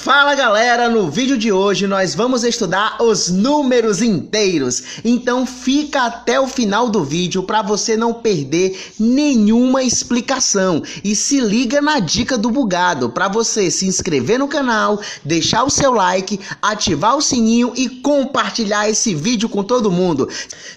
Fala galera, no vídeo de hoje nós vamos estudar os números inteiros, então fica até o final do vídeo para você não perder nenhuma explicação e se liga na dica do bugado para você se inscrever no canal, deixar o seu like, ativar o sininho e compartilhar esse vídeo com todo mundo.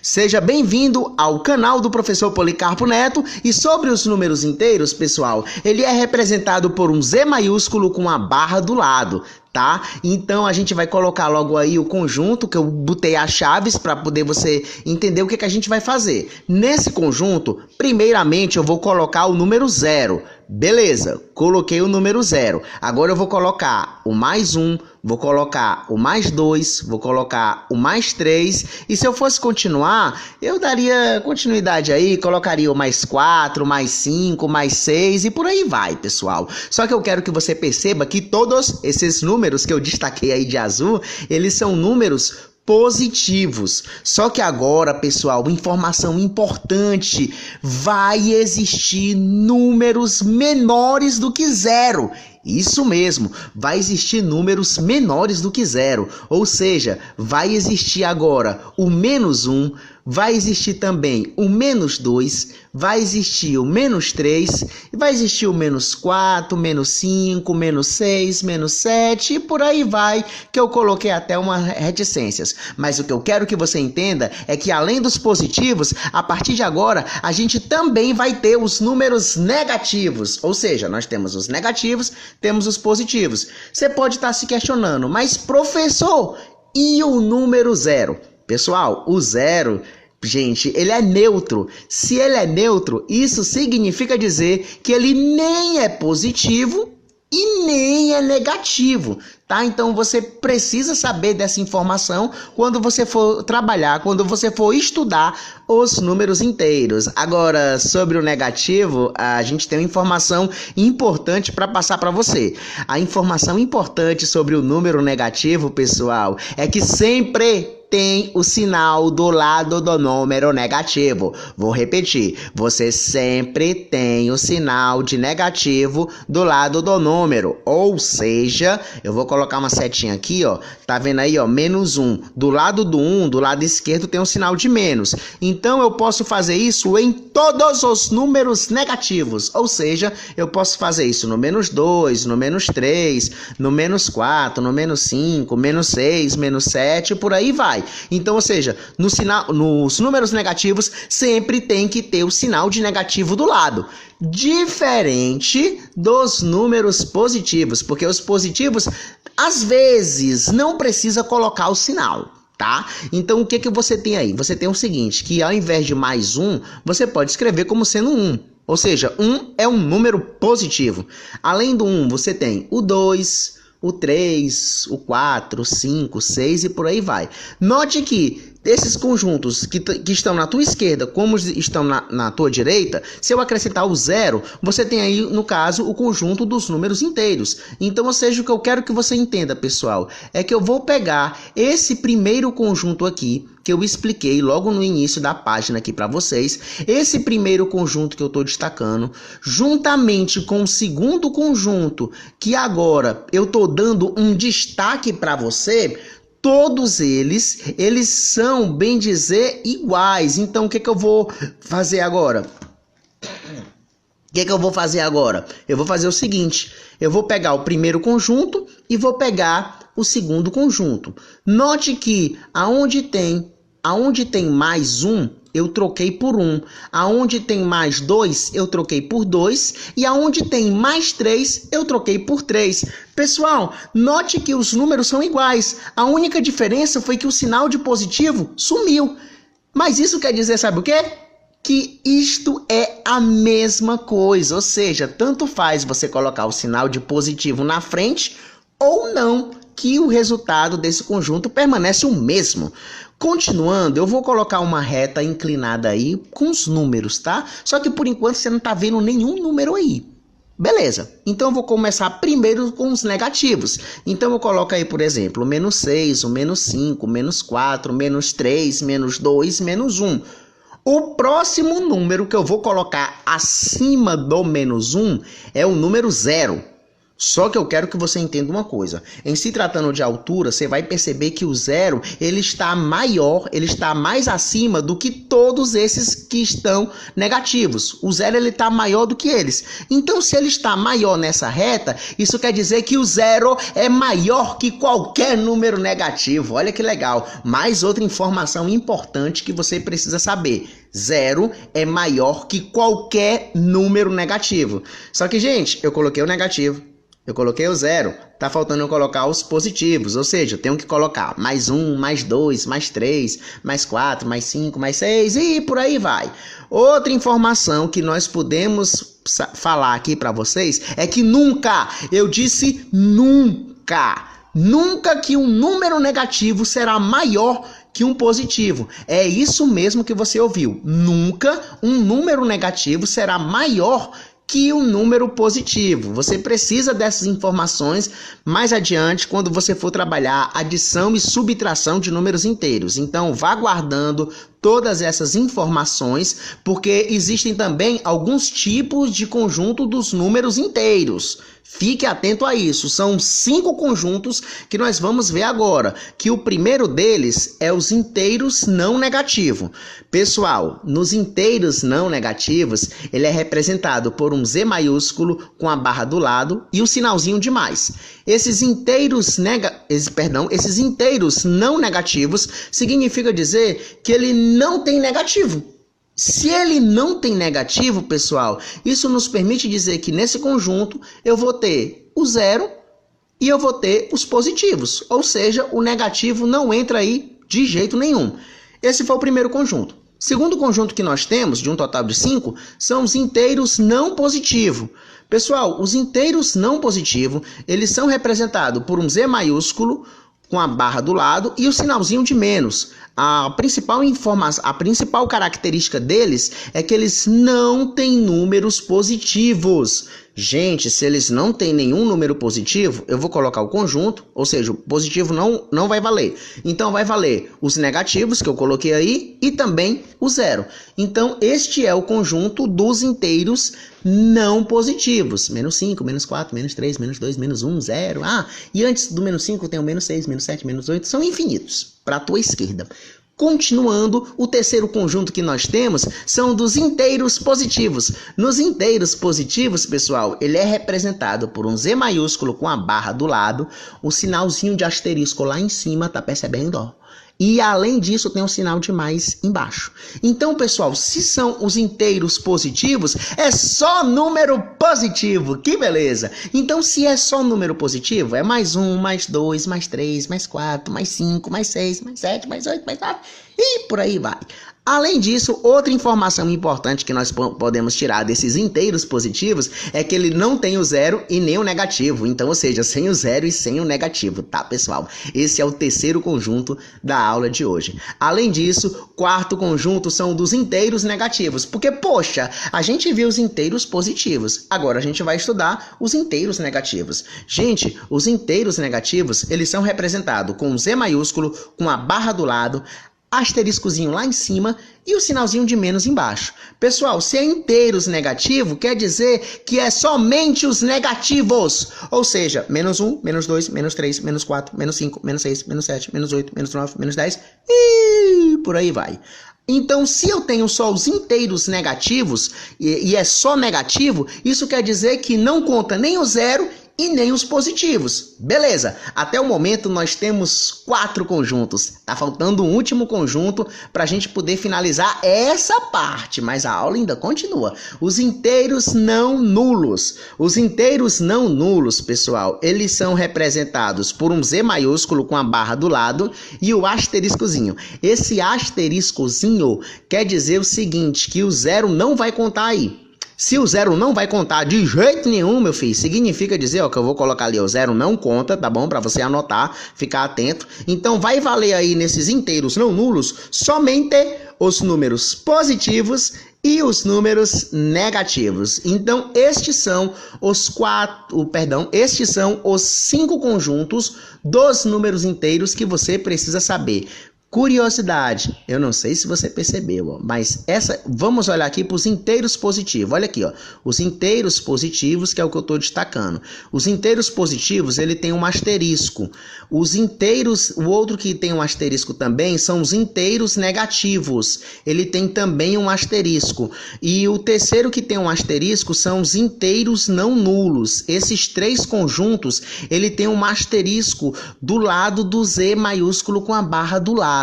Seja bem-vindo ao canal do professor Policarpo Neto. E sobre os números inteiros, pessoal, ele é representado por um Z maiúsculo com a barra do lado, tá? Então a gente vai colocar logo aí o conjunto que eu botei as chaves para poder você entender o que a gente vai fazer. Nesse conjunto, primeiramente eu vou colocar o número 0. Beleza, coloquei o número 0. Agora eu vou colocar o mais 1, vou colocar o mais 2, vou colocar o mais 3. E se eu fosse continuar, eu daria continuidade aí, colocaria o mais 4, mais 5, mais 6 e por aí vai, pessoal. Só que eu quero que você perceba que todos esses números que eu destaquei aí de azul, eles são números positivos. Só que agora, pessoal, informação importante, vai existir números menores do que 0. Isso mesmo, vai existir números menores do que 0. Ou seja, vai existir agora o menos 1, vai existir também o menos 2, vai existir o menos 3, vai existir o menos 4, menos 5, menos 6, menos 7 e por aí vai, que eu coloquei até umas reticências. Mas o que eu quero que você entenda é que além dos positivos, a partir de agora, a gente também vai ter os números negativos. Ou seja, nós temos os negativos, temos os positivos. Você pode estar se questionando, mas professor, e o número 0? Pessoal, o 0... gente, ele é neutro. Se ele é neutro, isso significa dizer que ele nem é positivo e nem é negativo, tá? Então você precisa saber dessa informação quando você for trabalhar, quando você for estudar os números inteiros. Agora, sobre o negativo, a gente tem uma informação importante para passar para você. A informação importante sobre o número negativo, pessoal, é que sempre tem o sinal do lado do número negativo. Vou repetir, você sempre tem o sinal de negativo do lado do número. Ou seja, eu vou colocar uma setinha aqui, ó. Tá vendo aí, ó? Menos 1. Do lado do 1, do lado esquerdo, tem um sinal de menos. Então, eu posso fazer isso em todos os números negativos. Ou seja, eu posso fazer isso no menos 2, no menos 3, no menos 4, no menos 5, menos 6, menos 7, por aí vai. Então, ou seja, nos números negativos sempre tem que ter o sinal de negativo do lado. Diferente dos números positivos, porque os positivos, às vezes, não precisa colocar o sinal, tá? Então, o que você tem aí? Você tem o seguinte, que ao invés de mais 1, você pode escrever como sendo 1. Ou seja, 1 é um número positivo. Além do 1, você tem o 2... o 3, o 4, o 5, o 6 e por aí vai. Note que esses conjuntos que estão na tua esquerda, como estão na tua direita, se eu acrescentar o 0, você tem aí, no caso, o conjunto dos números inteiros. Então, ou seja, o que eu quero que você entenda, pessoal, é que eu vou pegar esse primeiro conjunto aqui, que eu expliquei logo no início da página aqui para vocês, esse primeiro conjunto que eu estou destacando, juntamente com o segundo conjunto, que agora eu estou dando um destaque para você. Todos eles são, bem dizer, iguais. Então, o que eu vou fazer agora? Eu vou fazer o seguinte, eu vou pegar o primeiro conjunto e vou pegar o segundo conjunto. Note que aonde tem mais 1, eu troquei por 1. Aonde tem mais 2, eu troquei por 2. E aonde tem mais 3, eu troquei por 3. Pessoal, note que os números são iguais. A única diferença foi que o sinal de positivo sumiu. Mas isso quer dizer, sabe o quê? Que isto é a mesma coisa. Ou seja, tanto faz você colocar o sinal de positivo na frente ou não, que o resultado desse conjunto permanece o mesmo. Continuando, eu vou colocar uma reta inclinada aí com os números, tá? Só que por enquanto você não tá vendo nenhum número aí. Beleza, então eu vou começar primeiro com os negativos. Então eu coloco aí, por exemplo, o menos 6, o menos 5, o menos 4, o menos 3, menos 2, menos 1. O próximo número que eu vou colocar acima do menos 1 é o número 0. Só que eu quero que você entenda uma coisa. Em se tratando de altura, você vai perceber que o zero, ele está maior, ele está mais acima do que todos esses que estão negativos. O zero, ele está maior do que eles. Então, se ele está maior nessa reta, isso quer dizer que o zero é maior que qualquer número negativo. Olha que legal. Mais outra informação importante que você precisa saber. Zero é maior que qualquer número negativo. Só que, gente, eu coloquei o negativo. Eu coloquei o zero, tá faltando eu colocar os positivos, ou seja, eu tenho que colocar mais 1, mais 2, mais 3, mais 4, mais 5, mais 6 e por aí vai. Outra informação que nós podemos falar aqui para vocês é que nunca, eu disse nunca que um número negativo será maior que um positivo. É isso mesmo que você ouviu. Nunca um número negativo será maior que um número positivo. Você precisa dessas informações mais adiante quando você for trabalhar adição e subtração de números inteiros. Então, vá guardando todas essas informações, porque existem também alguns tipos de conjunto dos números inteiros. Fique atento a isso. São 5 conjuntos que nós vamos ver agora, que o primeiro deles é os inteiros não negativos. Pessoal, nos inteiros não negativos, ele é representado por um Z maiúsculo com a barra do lado e o sinalzinho de mais. Esses inteiros não negativos significa dizer que ele não tem negativo. Se ele não tem negativo, pessoal, isso nos permite dizer que nesse conjunto eu vou ter o zero e eu vou ter os positivos. Ou seja, o negativo não entra aí de jeito nenhum. Esse foi o primeiro conjunto. Segundo conjunto que nós temos, de um total de 5, são os inteiros não positivos. Pessoal, os inteiros não positivos, eles são representados por um Z maiúsculo com a barra do lado e o sinalzinho de menos. A principal característica deles é que eles não têm números positivos. Gente, se eles não têm nenhum número positivo, eu vou colocar o conjunto, ou seja, o positivo não vai valer. Então, vai valer os negativos que eu coloquei aí e também o zero. Então, este é o conjunto dos inteiros não positivos. Menos 5, menos 4, menos 3, menos 2, menos 1, 0. E antes do menos 5 tem o menos 6, menos 7, menos 8. São infinitos para a tua esquerda. Continuando, o terceiro conjunto que nós temos são dos inteiros positivos. Nos inteiros positivos, pessoal, ele é representado por um Z maiúsculo com a barra do lado, o sinalzinho de asterisco lá em cima, tá percebendo? E além disso tem um sinal de mais embaixo. Então, pessoal, se são os inteiros positivos, é só número positivo. Que beleza! Então, se é só número positivo, é mais 1, mais 2, mais 3, mais 4, mais 5, mais 6, mais 7, mais 8, mais 9 e por aí vai. Além disso, outra informação importante que nós podemos tirar desses inteiros positivos é que ele não tem o zero e nem o negativo. Então, ou seja, sem o zero e sem o negativo, tá, pessoal? Esse é o terceiro conjunto da aula de hoje. Além disso, quarto conjunto são dos inteiros negativos. Porque, poxa, a gente viu os inteiros positivos. Agora a gente vai estudar os inteiros negativos. Gente, os inteiros negativos, eles são representados com um Z maiúsculo, com a barra do lado, asteriscozinho lá em cima e o sinalzinho de menos embaixo. Pessoal, se é inteiros negativo, quer dizer que é somente os negativos. Ou seja, menos 1, menos 2, menos 3, menos 4, menos 5, menos 6, menos 7, menos 8, menos 9, menos 10 e por aí vai. Então, se eu tenho só os inteiros negativos e é só negativo, isso quer dizer que não conta nem o zero e nem os positivos. Beleza, até o momento nós temos 4 conjuntos. Tá faltando um último conjunto para a gente poder finalizar essa parte, mas a aula ainda continua. Os inteiros não nulos. Os inteiros não nulos, pessoal, eles são representados por um Z maiúsculo com a barra do lado e o asteriscozinho. Esse asteriscozinho quer dizer o seguinte, que o zero não vai contar aí. Se o zero não vai contar de jeito nenhum, meu filho, significa dizer, ó, que eu vou colocar ali, o zero não conta, tá bom? Para você anotar, ficar atento. Então, vai valer aí nesses inteiros não nulos somente os números positivos e os números negativos. Então, estes são os 5 conjuntos dos números inteiros que você precisa saber. Curiosidade, eu não sei se você percebeu, ó, mas vamos olhar aqui para os inteiros positivos. Olha aqui, ó, os inteiros positivos, que é o que eu estou destacando. Os inteiros positivos, ele tem um asterisco. Os inteiros, o outro que tem um asterisco também são os inteiros negativos. Ele tem também um asterisco. E o terceiro que tem um asterisco são os inteiros não nulos. Esses três conjuntos, ele tem um asterisco do lado do Z maiúsculo com a barra do lado.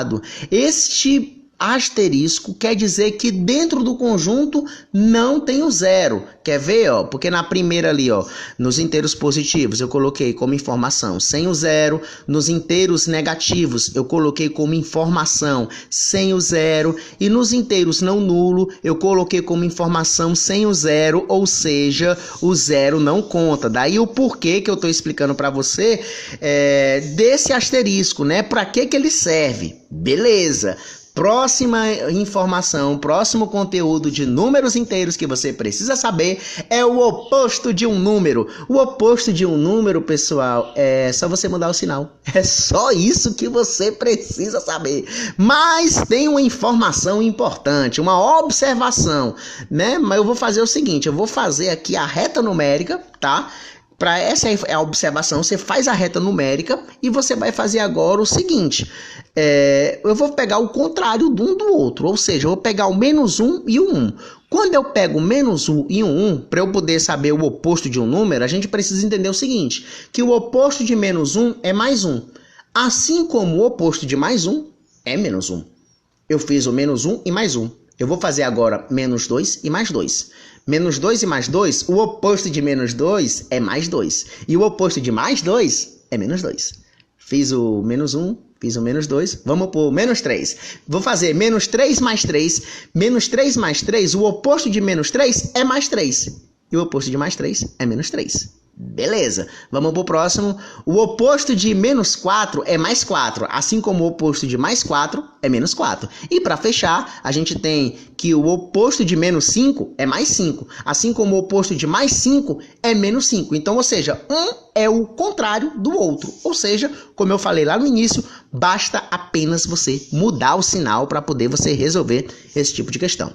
Este asterisco quer dizer que dentro do conjunto não tem o zero. Quer ver, ó? Porque na primeira ali, ó, nos inteiros positivos eu coloquei como informação sem o zero, nos inteiros negativos eu coloquei como informação sem o zero e nos inteiros não nulo eu coloquei como informação sem o zero, ou seja, o zero não conta. Daí o porquê que eu estou explicando para você desse asterisco, né? Para que ele serve? Beleza. Próxima informação, próximo conteúdo de números inteiros que você precisa saber é o oposto de um número. O oposto de um número, pessoal, é só você mudar o sinal. É só isso que você precisa saber. Mas tem uma informação importante, uma observação, né? Mas eu vou fazer o seguinte, eu vou fazer aqui a reta numérica, tá? Para essa é a observação, você faz a reta numérica e você vai fazer agora o seguinte, eu vou pegar o contrário de um do outro, ou seja, eu vou pegar o -1 e o 1. Quando eu pego o -1 e o 1, para eu poder saber o oposto de um número, a gente precisa entender o seguinte, que o oposto de -1 é +1, assim como o oposto de +1 é -1. Eu fiz o -1 e +1. Eu vou fazer agora -2 e +2. -2 e +2, o oposto de -2 é +2. E o oposto de +2 é -2. Fiz o -1, fiz o -2, vamos por -3. Vou fazer -3 mais 3. -3 mais 3, o oposto de -3 é +3. E o oposto de +3 é -3. Beleza, vamos pro próximo. O oposto de -4 é +4, assim como o oposto de +4 é -4. E para fechar, a gente tem que o oposto de -5 é +5, assim como o oposto de +5 é -5. Então, ou seja, um é o contrário do outro. Ou seja, como eu falei lá no início, basta apenas você mudar o sinal para poder você resolver esse tipo de questão.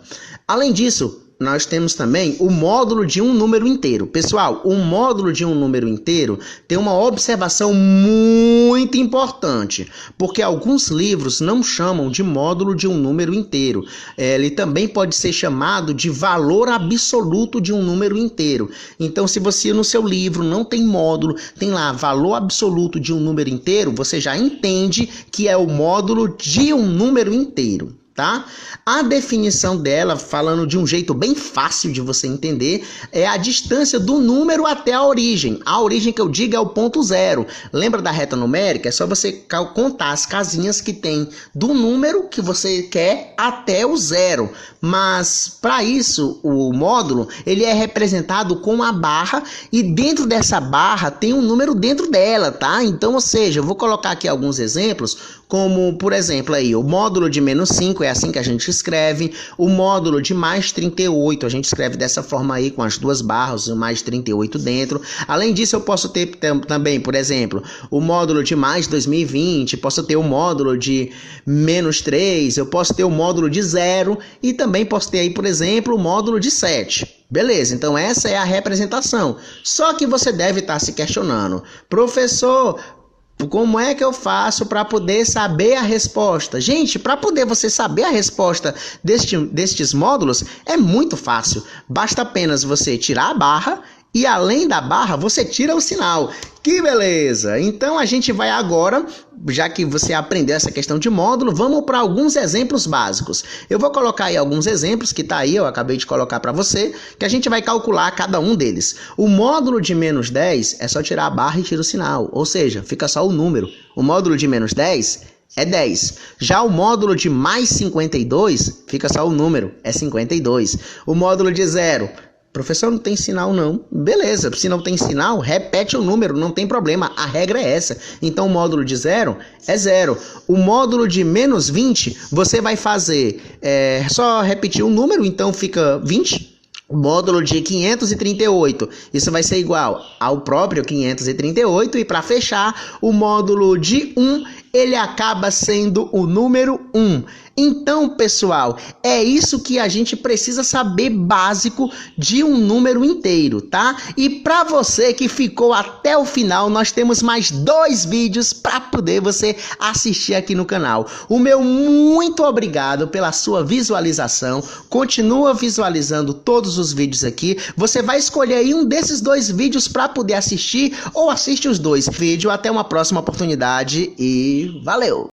Além disso, nós temos também o módulo de um número inteiro. Pessoal, o módulo de um número inteiro tem uma observação muito importante, porque alguns livros não chamam de módulo de um número inteiro. Ele também pode ser chamado de valor absoluto de um número inteiro. Então, se você no seu livro não tem módulo, tem lá valor absoluto de um número inteiro, você já entende que é o módulo de um número inteiro. Tá? A definição dela, falando de um jeito bem fácil de você entender, é a distância do número até a origem. A origem que eu digo é o ponto zero. Lembra da reta numérica? É só você contar as casinhas que tem do número que você quer até o zero. Mas para isso, o módulo ele é representado com a barra e dentro dessa barra tem um número dentro dela, tá? Então, ou seja, eu vou colocar aqui alguns exemplos, como por exemplo aí, o módulo de -5 é assim que a gente escreve, o módulo de +38 a gente escreve dessa forma aí, com as duas barras, o +38 dentro. Além disso, eu posso ter também, por exemplo, o módulo de +2020, posso ter o módulo de -3, eu posso ter o módulo de 0 e também posso ter aí, por exemplo, o módulo de 7. Beleza, então essa é a representação. Só que você deve estar se questionando, professor, como é que eu faço para poder saber a resposta? Gente, para poder você saber a resposta destes módulos é muito fácil. Basta apenas você tirar a barra e além da barra você tira o sinal. Que beleza! Então a gente vai agora, já que você aprendeu essa questão de módulo, vamos para alguns exemplos básicos. Eu vou colocar aí alguns exemplos que tá aí, eu acabei de colocar para você, que a gente vai calcular cada um deles. O módulo de -10 é só tirar a barra e tira o sinal, ou seja, fica só o número. O módulo de -10 é 10. Já o módulo de +52 fica só o número, é 52. O módulo de 0, professor, não tem sinal não. Beleza, se não tem sinal, repete o número, não tem problema, a regra é essa. Então o módulo de 0 é 0. O módulo de -20, você vai fazer, só repetir o número, então fica 20. O módulo de 538, isso vai ser igual ao próprio 538. E para fechar, o módulo de 1 ele acaba sendo o número 1. Então, pessoal, é isso que a gente precisa saber básico de um número inteiro, tá? E para você que ficou até o final, nós temos mais 2 vídeos para poder você assistir aqui no canal. O meu muito obrigado pela sua visualização. Continua visualizando todos os vídeos aqui. Você vai escolher aí um desses 2 vídeos para poder assistir ou assiste os 2 vídeos. Até uma próxima oportunidade e valeu!